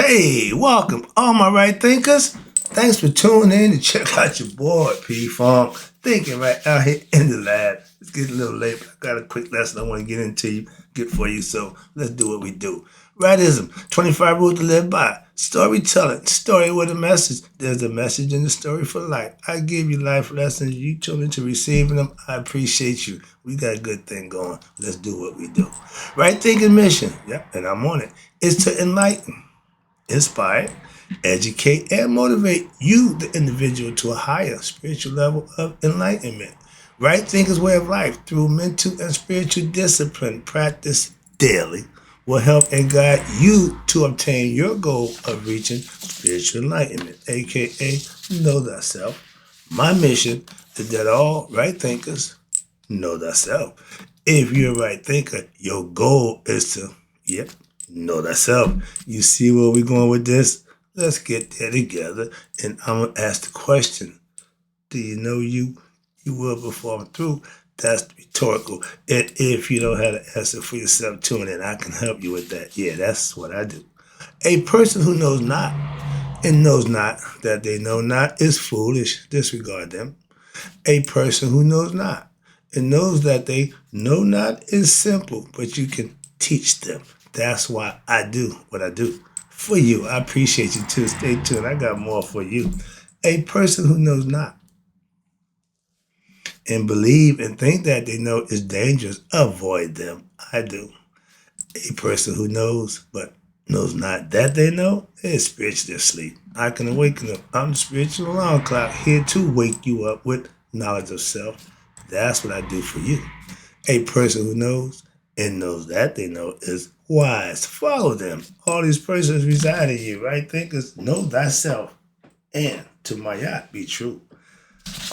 Hey, welcome, all my right thinkers. Thanks for tuning in to check out your boy, P Funk. Thinking right out here in the lab. It's getting a little late, but I got a quick lesson I want to get for you. So let's do what we do. Rightism, 25 rules to live by. Storytelling, story with a message. There's a message in the story for life. I give you life lessons. You tune into receiving them. I appreciate you. We got a good thing going. Let's do what we do. Right thinking mission. Yep, and I'm on it. Is to enlighten, inspire, educate, and motivate you, the individual, to a higher spiritual level of enlightenment. Right thinkers' way of life through mental and spiritual discipline practice daily will help and guide you to obtain your goal of reaching spiritual enlightenment, aka know thyself. My mission is that all right thinkers know thyself. If you're a right thinker, your goal is to, yep, know thyself. You see where we're going with this? Let's get there together. And I'm going to ask the question, do you know you? You will before I'm through. That's rhetorical. And if you don't have an answer for yourself, tune in. I can help you with that. Yeah, that's what I do. A person who knows not and knows not that they know not is foolish. Disregard them. A person who knows not and knows that they know not is simple, but you can teach them. That's why I do what I do for you. I appreciate you too. Stay tuned. I got more for you. A person who knows not and believe and think that they know is dangerous, avoid them. I do. A person who knows but knows not that they know is spiritually asleep. I can awaken them. I'm the spiritual alarm clock here to wake you up with knowledge of self. That's what I do for you. A person who knows and knows that they know is wise. Follow them. All these persons reside in you, right? Thinkers, know thyself and to my yacht be true.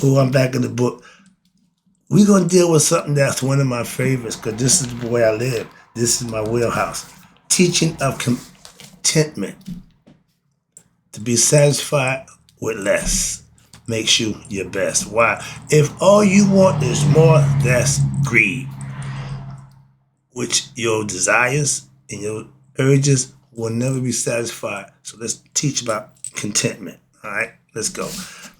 Oh, I'm back in the book. We're going to deal with something that's one of my favorites because this is the way I live. This is my wheelhouse. Teaching of contentment. To be satisfied with less makes you your best. Why? If all you want is more, that's greed, which your desires and your urges will never be satisfied. So let's teach about contentment. All right, let's go.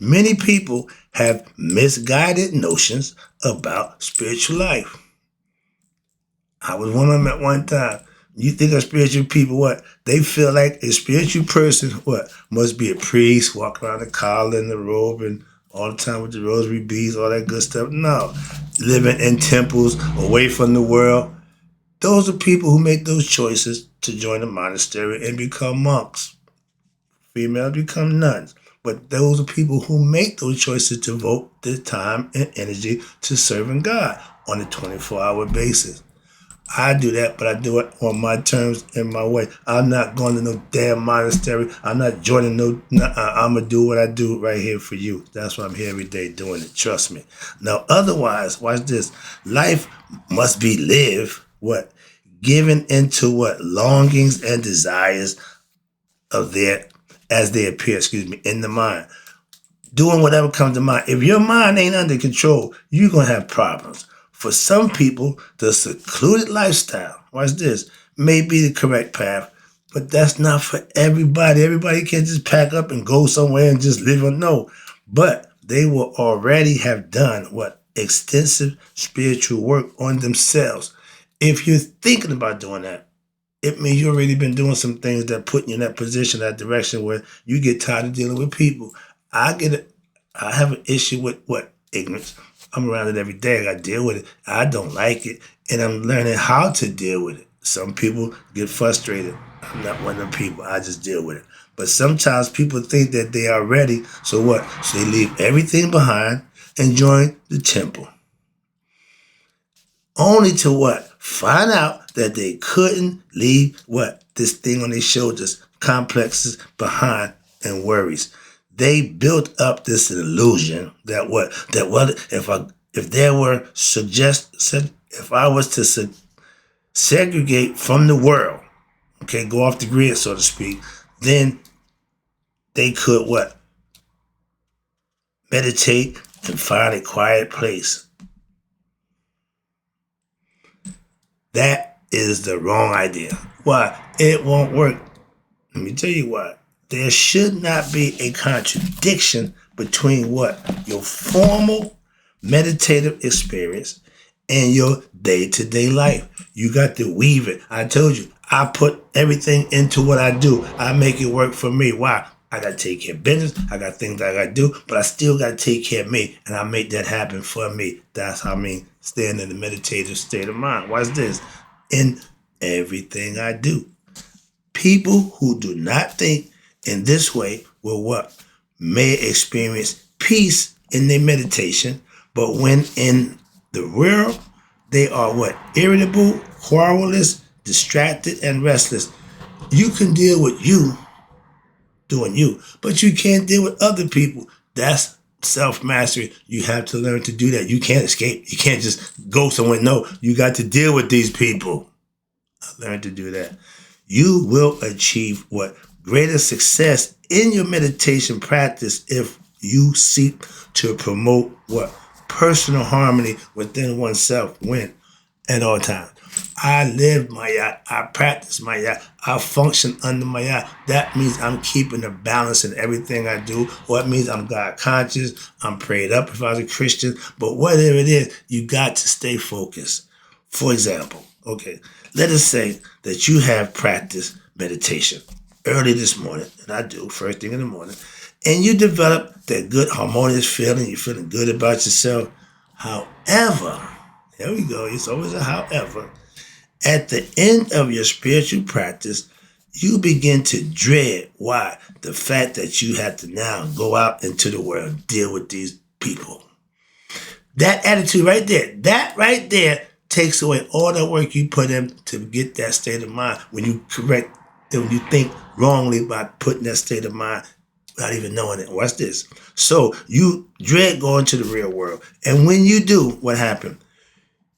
Many people have misguided notions about spiritual life. I was one of them at one time. You think of spiritual people, what? They feel like a spiritual person, what? Must be a priest, walk around the collar and the robe and all the time with the rosary beads, all that good stuff. No. Living in temples, away from the world. Those are people who make those choices to join a monastery and become monks. Females become nuns. But those are people who make those choices to devote their time and energy to serving God on a 24-hour basis. I do that, but I do it on my terms and my way. I'm not going to no damn monastery. I'm not joining I'm going to do what I do right here for you. That's why I'm here every day doing it. Trust me. Now, otherwise, watch this. Life must be lived, what? Given into what? Longings and desires of their, as they appear, in the mind. Doing whatever comes to mind. If your mind ain't under control, you're going to have problems. For some people, the secluded lifestyle, watch this, may be the correct path, but that's not for everybody. Everybody can't just pack up and go somewhere and just live on. No, but they will already have done what? Extensive spiritual work on themselves. If you're thinking about doing that, it means you've already been doing some things that put you in that position, that direction where you get tired of dealing with people. I have an issue with what? Ignorance. I'm around it every day. I got to deal with it. I don't like it. And I'm learning how to deal with it. Some people get frustrated. I'm not one of them people. I just deal with it. But sometimes people think that they are ready. So what? So they leave everything behind and join the temple. Only to what? Find out that they couldn't leave what? This thing on their shoulders, complexes behind and worries. They built up this illusion that what? That what if there were if I was to segregate from the world, okay, go off the grid, so to speak, then they could what? Meditate and find a quiet place. That is the wrong idea. Why? It won't work. Let me tell you what. There should not be a contradiction between what? Your formal meditative experience and your day-to-day life. You got to weave it. I told you, I put everything into what I do. I make it work for me. Why? I got to take care of business. I got things I got to do, but I still got to take care of me, and I make that happen for me. That's how I mean staying in the meditative state of mind. Watch this. In everything I do. People who do not think in this way will what? May experience peace in their meditation, but when in the world, they are what? Irritable, querulous, distracted, and restless. You can deal with you doing you, but you can't deal with other people. That's self-mastery. You have to learn to do that. You can't escape. You can't just go somewhere. No, you got to deal with these people. I learned to do that. You will achieve what? Greater success in your meditation practice if you seek to promote what? Personal harmony within oneself when at all times. I live Maya. I practice Maya. I function under Maya. That means I'm keeping the balance in everything I do. Or it means I'm God conscious. I'm prayed up if I was a Christian. But whatever it is, you got to stay focused. For example, okay, let us say that you have practiced meditation early this morning, and I do, first thing in the morning, and you develop that good harmonious feeling, you're feeling good about yourself. However, there we go, it's always a however, at the end of your spiritual practice, you begin to dread, why? The fact that you have to now go out into the world, deal with these people. That attitude right there takes away all the work you put in to get that state of mind when you think wrongly by putting that state of mind without even knowing it. Watch this. So you dread going to the real world. And when you do, what happened?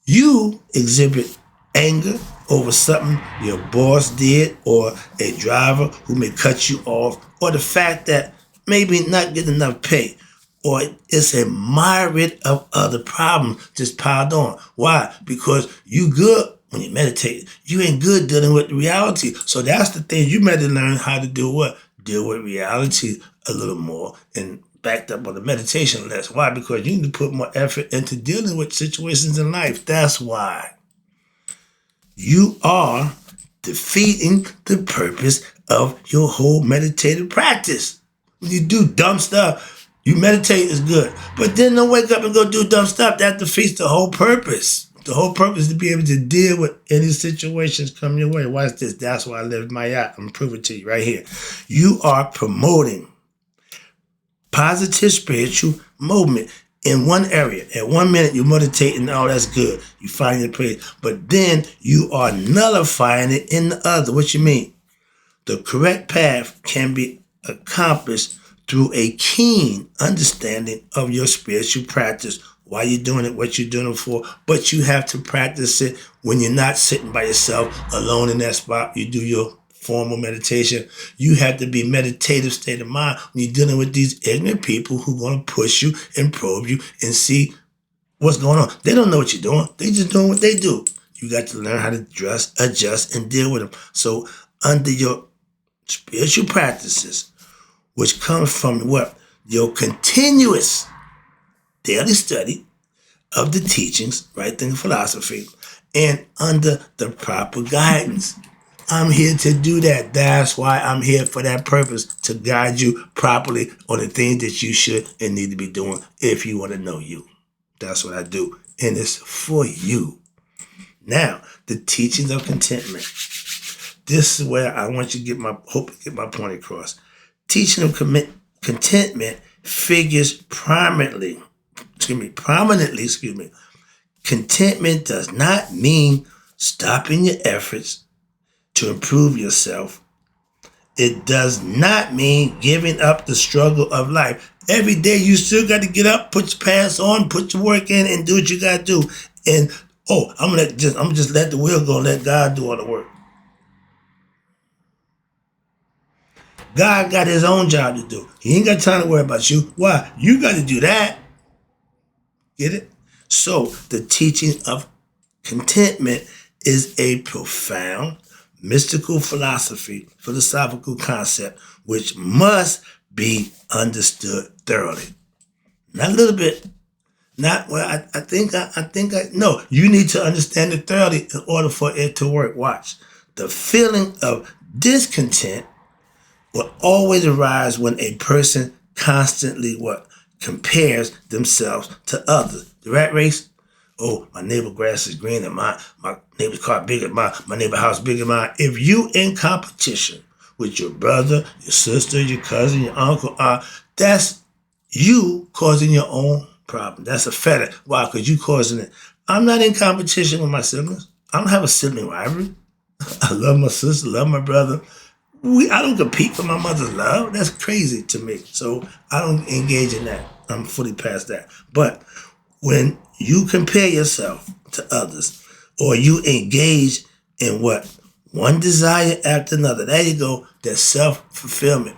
You exhibit anger over something your boss did or a driver who may cut you off or the fact that maybe not getting enough pay or it's a myriad of other problems just piled on. Why? Because you good when you meditate. You ain't good dealing with reality. So that's the thing. You better learn how to do what? Deal with reality a little more and backed up on the meditation less. Why? Because you need to put more effort into dealing with situations in life. That's why. You are defeating the purpose of your whole meditative practice. When you do dumb stuff, you meditate is good. But then don't wake up and go do dumb stuff. That defeats the whole purpose. The whole purpose is to be able to deal with any situations come your way. Watch this. That's why I live my yacht. I'm going to prove it to you right here. You are promoting positive spiritual movement in one area. At 1 minute, you're meditating. Oh, that's good. You find your place. But then you are nullifying it in the other. What you mean? The correct path can be accomplished through a keen understanding of your spiritual practice, why you're doing it, what you're doing it for, but you have to practice it when you're not sitting by yourself alone in that spot. You do your formal meditation. You have to be meditative state of mind when you're dealing with these ignorant people who are going to push you and probe you and see what's going on. They don't know what you're doing. They just doing what they do. You got to learn how to adjust, and deal with them. So under your spiritual practices, which comes from what? Your continuous daily study of the teachings, right thinking philosophy, and under the proper guidance. I'm here to do that. That's why I'm here for that purpose, to guide you properly on the things that you should and need to be doing if you want to know you. That's what I do, and it's for you. Now, the teachings of contentment. This is where I want you to hope to get my point across. Teaching of contentment figures prominently. Contentment does not mean stopping your efforts to improve yourself. It does not mean giving up the struggle of life. Every day you still got to get up, put your pants on, put your work in, and do what you got to do. And I'm gonna just let the wheel go and let God do all the work. God got his own job to do. He ain't got time to worry about you. Why? You got to do that. Get it? So the teaching of contentment is a profound mystical philosophical concept, which must be understood thoroughly. Not a little bit. Not well. No. You need to understand it thoroughly in order for it to work. Watch. The feeling of discontent will always arise when a person constantly compares themselves to others. The rat race. Oh, my neighbor grass is green and my neighbor's car bigger, my neighbor house bigger than mine. If you in competition with your brother, your sister, your cousin, your uncle, that's you causing your own problem. That's a fetter. Why? Because you causing it. I'm not in competition with my siblings. I don't have a sibling rivalry. I love my sister, love my brother. I don't compete for my mother's love. That's crazy to me. So I don't engage in that. I'm fully past that. But when you compare yourself to others, or you engage in one desire after another, there you go, that self-fulfillment.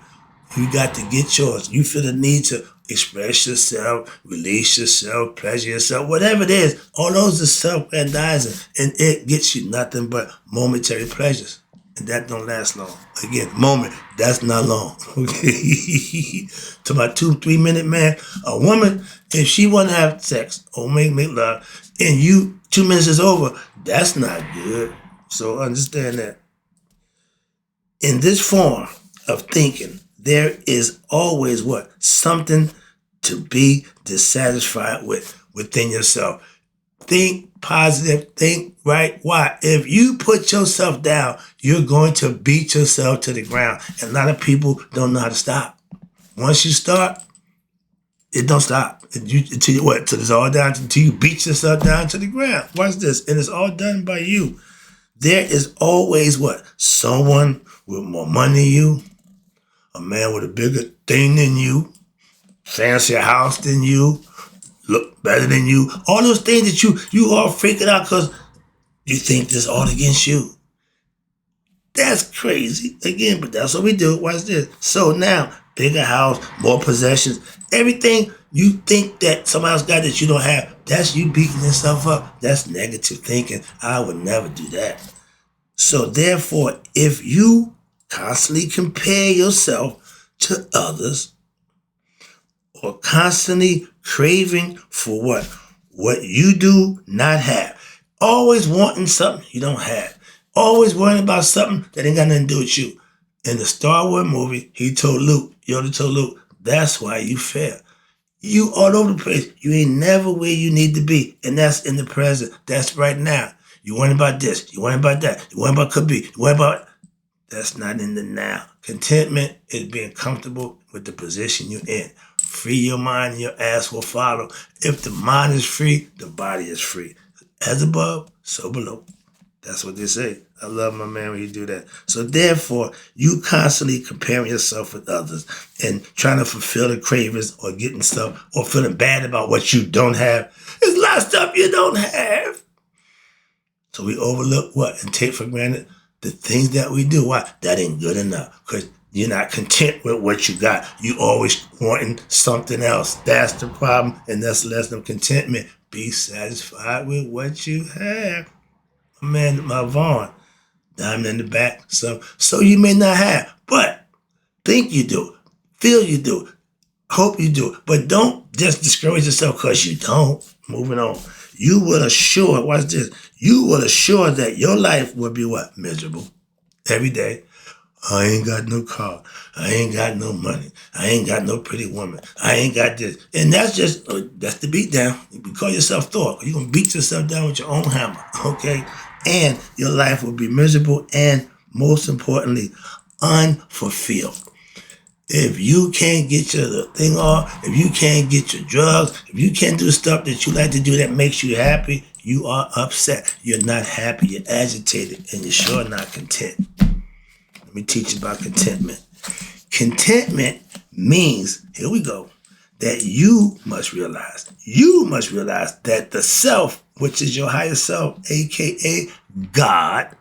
You got to get yours. You feel the need to express yourself, release yourself, pleasure yourself, whatever it is. All those are self-aggrandizing, and it gets you nothing but momentary pleasures. And that don't last long. Again, moment, that's not long. Okay. To my 2-3 minute man, a woman, if she want to have sex or make love, and 2 minutes is over, that's not good. So understand that. In this form of thinking, there is always something to be dissatisfied with within yourself. Think positive, think right. Why? If you put yourself down, you're going to beat yourself to the ground. And a lot of people don't know how to stop. Once you start, it don't stop. Until it's all down, until you beat yourself down to the ground. Watch this. And it's all done by you. There is always someone with more money than you, a man with a bigger thing than you, fancier house than you, look better than you. All those things that you all freaking out because you think this all against you. That's crazy. Again, but that's what we do. Watch this. So now, bigger house, more possessions, everything you think that somebody else got that you don't have, that's you beating yourself up. That's negative thinking. I would never do that. So therefore, if you constantly compare yourself to others, or constantly craving for what you do not have, always wanting something you don't have, always worrying about something that ain't got nothing to do with you. In the Star Wars movie, Yoda told Luke, that's why you fail. You all over the place. You ain't never where you need to be. And that's in the present. That's right now. You worrying about this. You worrying about that. You worrying about could be. You worrying about... That's not in the now. Contentment is being comfortable with the position you're in. Free your mind and your ass will follow. If the mind is free, the body is free. As above, so below. That's what they say. I love my man when you do that. So therefore, you constantly comparing yourself with others and trying to fulfill the cravings or getting stuff or feeling bad about what you don't have. There's a lot of stuff you don't have. So we overlook and take for granted the things that we do. Why? That ain't good enough. Because you're not content with what you got. You always wanting something else. That's the problem. And that's less than contentment. Be satisfied with what you have. Man, my Vaughn, diamond in the back. So you may not have, but think you do, feel you do, hope you do. But don't just discourage yourself because you don't. Moving on. You will assure, watch this, you will assure that your life will be miserable every day. I ain't got no car. I ain't got no money. I ain't got no pretty woman. I ain't got this. And that's the beat down. You can call yourself Thor. You're going to beat yourself down with your own hammer, okay? And your life will be miserable and, most importantly, unfulfilled. If you can't get your thing off, if you can't get your drugs, if you can't do stuff that you like to do that makes you happy, you are upset. You're not happy. You're agitated. And you're sure not content. Let me teach you about contentment. Contentment means, here we go, that you must realize that the self, which is your higher self, aka God,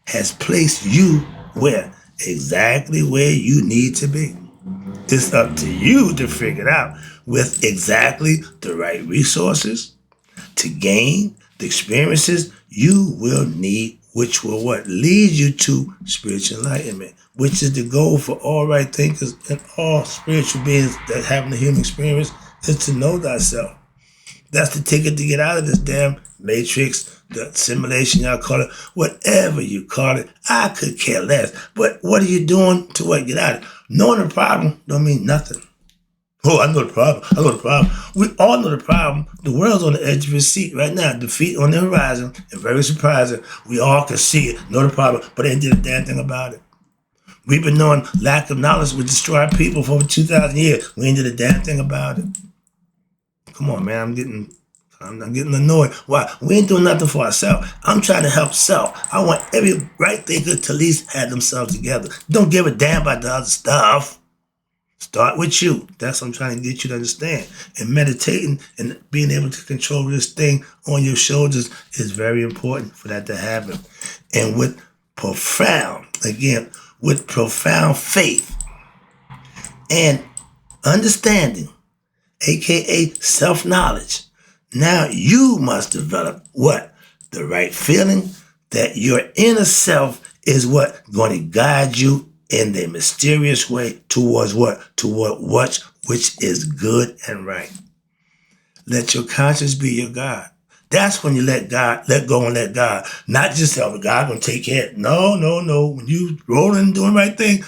has placed you where? Exactly where you need to be. It's up to you to figure it out with exactly the right resources to gain the experiences you will need which will what? Lead you to spiritual enlightenment, which is the goal for all right thinkers and all spiritual beings that have the human experience, is to know thyself. That's the ticket to get out of this damn matrix, the simulation, y'all call it, whatever you call it. I could care less. But what are you doing to what? Get out of it. Knowing the problem don't mean nothing. Oh, I know the problem. I know the problem. We all know the problem. The world's on the edge of its seat right now. Defeat on the horizon. And very surprising, we all can see it, know the problem, but ain't did a damn thing about it. We've been knowing lack of knowledge would destroy people for over 2,000 years. We ain't did a damn thing about it. Come on, man. I'm getting annoyed. Why? We ain't doing nothing for ourselves. I'm trying to help self. I want every right thinker to at least have themselves together. Don't give a damn about the other stuff. Start with you. That's what I'm trying to get you to understand. And meditating and being able to control this thing on your shoulders is very important for that to happen. And with profound faith and understanding, aka self-knowledge, now you must develop what? The right feeling that your inner self is what going to guide you in the mysterious way towards what? Toward what which is good and right. Let your conscience be your God. That's when you let go and let God. Not just say, oh, God gonna take care of it. No. When you rolling and doing the right thing,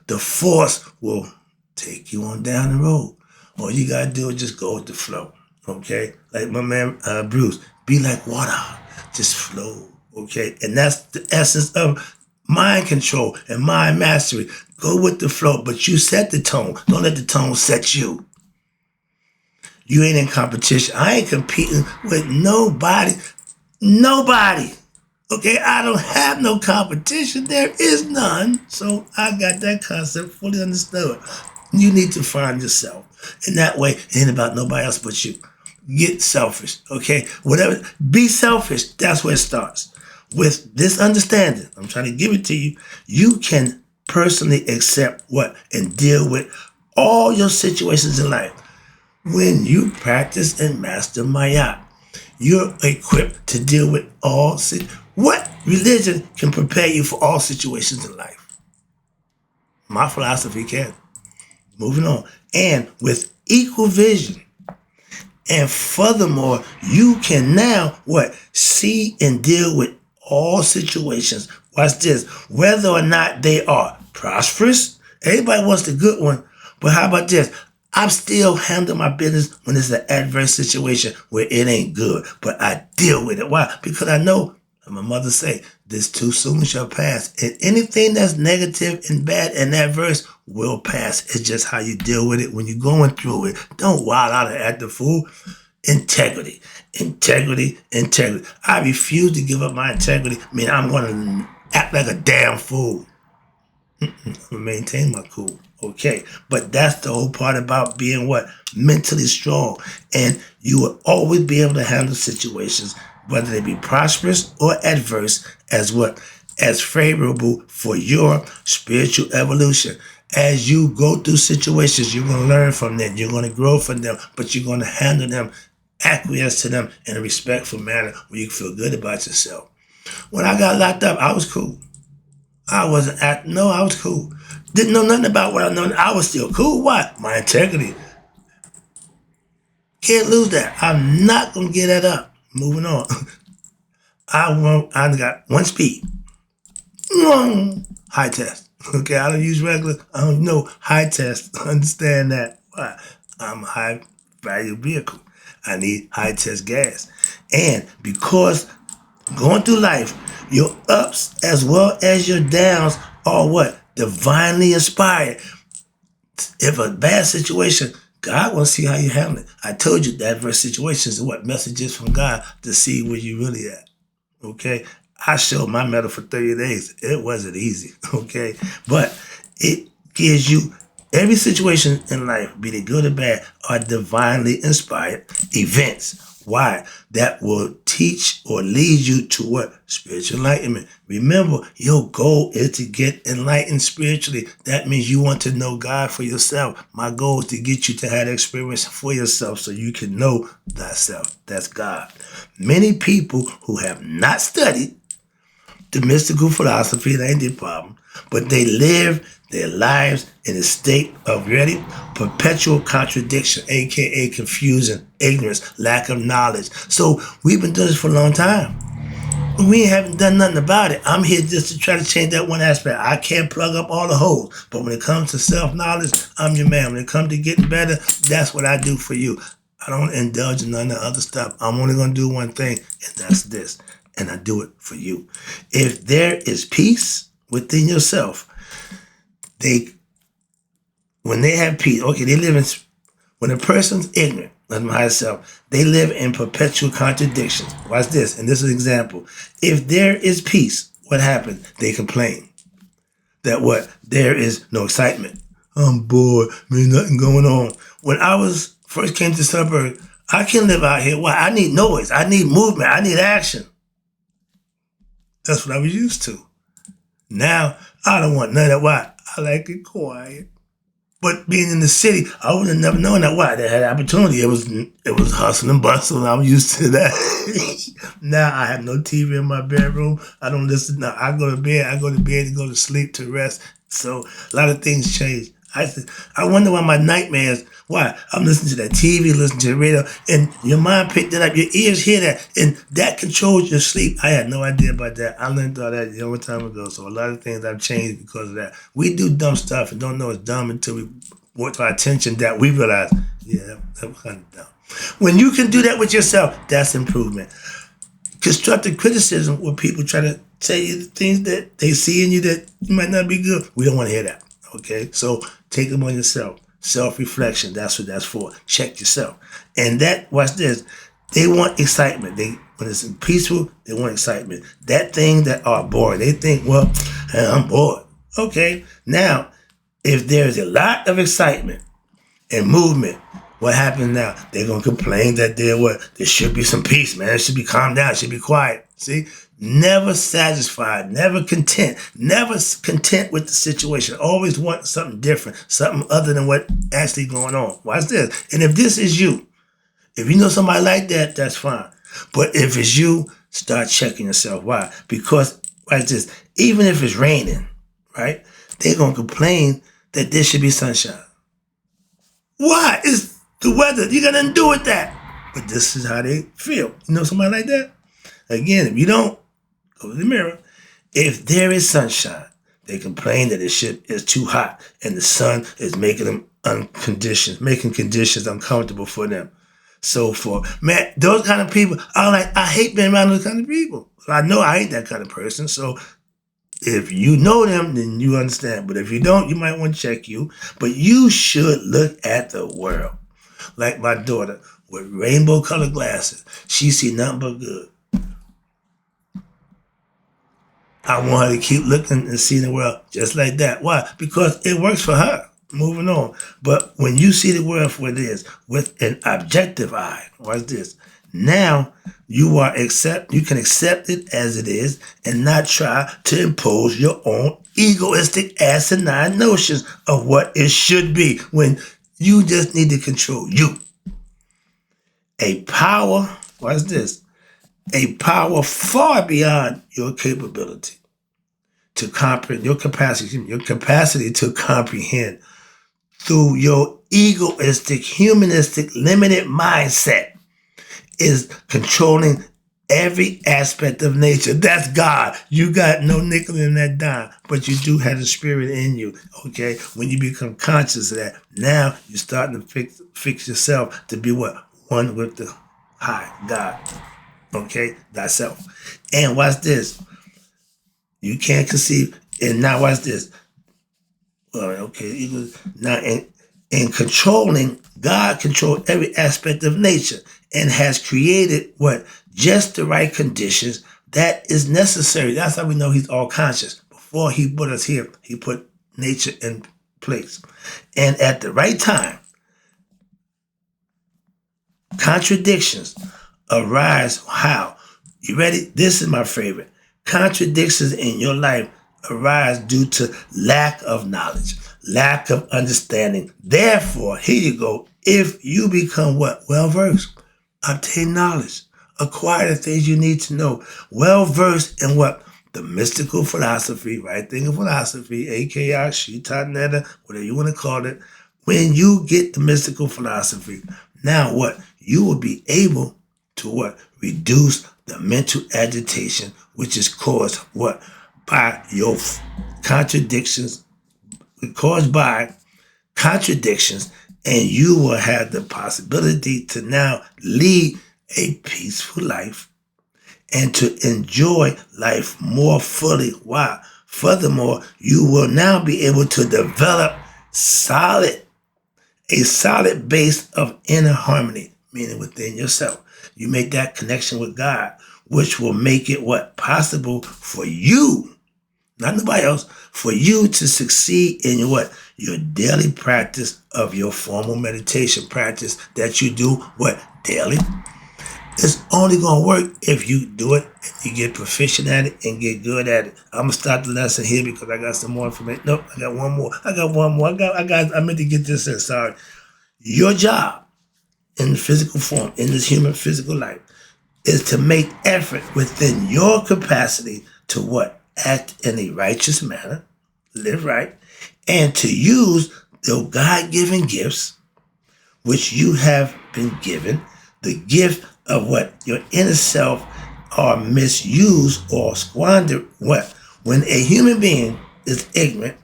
the force will take you on down the road. All you gotta do is just go with the flow. Okay? Like my man Bruce, be like water. Just flow. Okay? And that's the essence of mind control and mind mastery. Go with the flow, but you set the tone. Don't let the tone set you. You ain't in competition. I ain't competing with nobody. Nobody. Okay, I don't have no competition. There is none. So I got that concept fully understood. You need to find yourself. In that way, it ain't about nobody else but you. Get selfish, okay? Whatever. Be selfish. That's where it starts. With this understanding, I'm trying to give it to you, you can personally accept what? And deal with all your situations in life. When you practice and master Maya, you're equipped to deal with all situations. What religion can prepare you for all situations in life? My philosophy can. Moving on. And with equal vision. And furthermore, you can now what? See and deal with all situations. Watch this. Whether or not they are prosperous. Everybody wants the good one. But how about this? I'm still handling my business when it's an adverse situation where it ain't good. But I deal with it. Why? Because I know, and my mother say, this too soon shall pass. And anything that's negative and bad and adverse will pass. It's just how you deal with it when you're going through it. Don't wild out and act the fool. Integrity. I refuse to give up my integrity. I mean, I'm going to act like a damn fool. I'm going to maintain my cool. Okay. But that's the whole part about being what? Mentally strong. And you will always be able to handle situations, whether they be prosperous or adverse, as what? As favorable for your spiritual evolution. As you go through situations, you're going to learn from them. You're going to grow from them, but you're going to handle them, acquiesce to them in a respectful manner where you feel good about yourself. When I got locked up, I was cool. I was cool. Didn't know nothing about what I know. I was still cool. Why? My integrity. Can't lose that. I'm not going to get that up. Moving on. I got one speed. High test. Okay, I don't use regular. I don't know high test. Understand that. Why? I'm a high value vehicle. I need high test gas. And because going through life, your ups as well as your downs are what? Divinely inspired. If a bad situation, God wants to see how you handle it. I told you that adverse situations are what? Messages from God to see where you really at. Okay? I showed my medal for 30 days. It wasn't easy. Okay? But it gives you every situation in life, be they good or bad, are divinely inspired events. Why? That will teach or lead you to what? Spiritual enlightenment. Remember, your goal is to get enlightened spiritually. That means you want to know God for yourself. My goal is to get you to have experience for yourself so you can know thyself. That's God. Many people who have not studied the mystical philosophy, that ain't their problem. But they live their lives in a state of, ready, perpetual contradiction, aka confusion, ignorance, lack of knowledge. So we've been doing this for a long time. We haven't done nothing about it. I'm here just to try to change that one aspect. I can't plug up all the holes, but when it comes to self-knowledge, I'm your man. When it comes to getting better, that's what I do for you. I don't indulge in none of the other stuff. I'm only going to do one thing, and that's this. And I do it for you. If there is peace within yourself, when they have peace, okay, they live in, when a person's ignorant of myself, they live in perpetual contradictions. Watch this, and this is an example. If there is peace, what happens? They complain that what? There is no excitement. I'm bored, there's nothing going on. When I first came to the suburb, I can't live out here. Why? I need noise, I need movement, I need action. That's what I was used to. Now, I don't want none of that. Why? I like it quiet. But being in the city, I would have never known that. Why? They had opportunity. It was hustle and bustle, and I'm used to that. Now I have no TV in my bedroom. I don't listen. Now I go to bed. I go to bed to go to sleep, to rest. So a lot of things change. I wonder why my nightmares, why? I'm listening to that TV, listening to the radio, and your mind picked it up, your ears hear that, and that controls your sleep. I had no idea about that. I learned all that a long time ago, so a lot of things I've changed because of that. We do dumb stuff and don't know it's dumb until we brought to our attention that we realize, yeah, that was kind of dumb. When you can do that with yourself, that's improvement. Constructive criticism, where people try to tell you the things that they see in you that you might not be good, we don't want to hear that. Okay, so take them on yourself. Self-reflection, that's what that's for. Check yourself. And that, watch this, they want excitement. When it's peaceful, they want excitement. That thing that are bored, they think, well, I'm bored. Okay, now, if there's a lot of excitement and movement, what happens now? They're going to complain that there should be some peace, man. It should be calm down. It should be quiet. See? Never satisfied, never content with the situation. Always want something different, something other than what actually going on. Watch this. And if this is you, if you know somebody like that, that's fine. But if it's you, start checking yourself. Why? Because, watch this, even if it's raining, right, they're going to complain that there should be sunshine. Why? It's the weather. You got nothing to do with that. But this is how they feel. You know somebody like that? Again, if you don't, go to the mirror. If there is sunshine, they complain that it's too hot and the sun is making them making conditions uncomfortable for them. So man, those kind of people, I hate being around those kind of people. I know I ain't that kind of person. So if you know them, then you understand. But if you don't, you might want to check you. But you should look at the world. Like my daughter with rainbow colored glasses. She see nothing but good. I want her to keep looking and seeing the world just like that. Why? Because it works for her. Moving on. But when you see the world for what it is, with an objective eye, watch this. Now you can accept it as it is and not try to impose your own egoistic asinine notions of what it should be, when you just need to control you. A power, watch this, a power far beyond your capability to comprehend, your capacity to comprehend through your egoistic, humanistic, limited mindset is controlling every aspect of nature. That's God. You got no nickel in that dime, but you do have the spirit in you, okay? When you become conscious of that, now you're starting to fix yourself to be what? One with the high God. Okay, thyself. And watch this. You can't conceive. And now watch this. Well, okay. Now in controlling, God controlled every aspect of nature and has created what? Just the right conditions that is necessary. That's how we know he's all conscious. Before he put us here, he put nature in place. And at the right time, contradictions arise. How? You ready? This is my favorite. Contradictions in your life arise due to lack of knowledge, lack of understanding. Therefore, here you go. If you become what? Well-versed, obtain knowledge, acquire the things you need to know. Well-versed in what? the mystical philosophy, right thinking philosophy, aka Shita Netta, whatever you want to call it, when you get the mystical philosophy, now what? You will be able to what? Reduce the mental agitation, which is caused what? By your contradictions, caused by contradictions, and you will have the possibility to now lead a peaceful life and to enjoy life more fully. Why? Furthermore, you will now be able to develop a solid base of inner harmony, meaning within yourself. You make that connection with God, which will make it what? Possible for you, not nobody else, for you to succeed in what? Your daily practice of your formal meditation practice that you do what? Daily. It's only going to work if you do it, you get proficient at it, and get good at it. I'm going to stop the lesson here because I got some more information. Nope, I got one more. I meant to get this in. Sorry. Your job in the physical form, in this human physical life, is to make effort within your capacity to what? Act in a righteous manner, live right, and to use the God-given gifts which you have been given, the gift of what? Your inner self are misused or squandered. What? When a human being is ignorant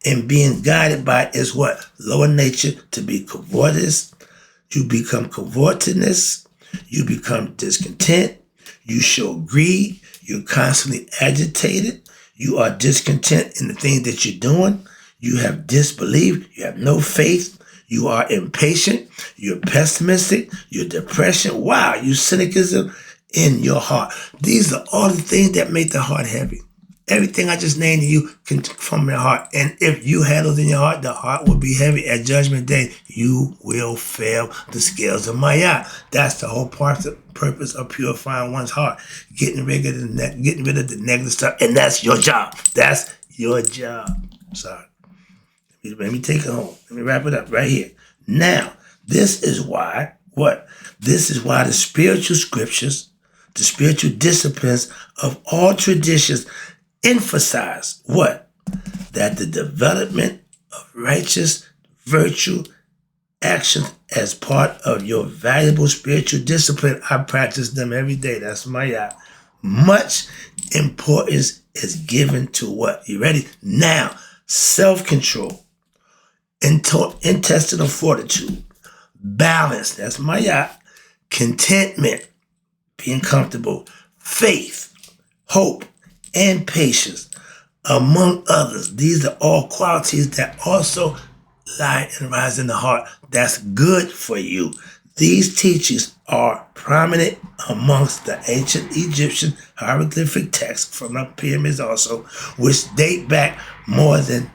and being guided by its what? Lower nature to be covetous, you become covetousness, you become discontent, you show greed, you're constantly agitated, you are discontent in the things that you're doing, you have disbelief, you have no faith, you are impatient, you're pessimistic, you're depression, wow, you cynicism in your heart. These are all the things that make the heart heavy. Everything I just named to you can from your heart. And if you have those in your heart, the heart will be heavy. At Judgment Day, you will fail the scales of Maya. That's the whole purpose of purifying one's heart. Getting rid of the negative stuff. And that's your job. That's your job. Sorry. Let me take it home. Let me wrap it up right here. Now, this is why, what? This is why the spiritual scriptures, the spiritual disciplines of all traditions emphasize what? That the development of righteous virtue actions as part of your valuable spiritual discipline. I practice them every day. That's my much importance is given to what? You ready? Now, self-control, intestinal fortitude, balance. That's my contentment, being comfortable, faith, hope, and patience, among others. These are all qualities that also lie and rise in the heart. That's good for you. These teachings are prominent amongst the ancient Egyptian hieroglyphic texts from the pyramids also, which date back more than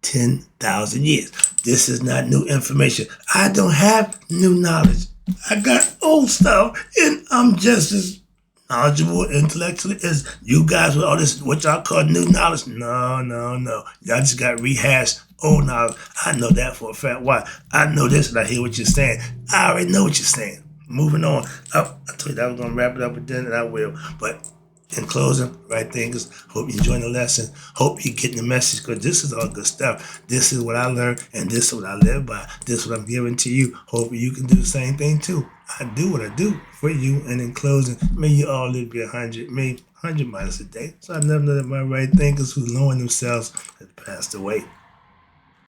10,000 years. This is not new information. I don't have new knowledge. I got old stuff, and I'm just as knowledgeable intellectually as you guys with all this, what y'all call new knowledge. No. Y'all just got rehashed old knowledge. I know that for a fact. Why? I know this and I hear what you're saying. I already know what you're saying. Moving on. I told you I was going to wrap it up with then, and I will. But in closing, right thinkers, hope you enjoying the lesson. Hope you're getting the message, because this is all good stuff. This is what I learned, and this is what I live by. This is what I'm giving to you. Hope you can do the same thing too. I do what I do for you. And in closing, may you all live be 100, maybe 100 miles a day. So I never know that my right thinkers who knowing themselves have passed away.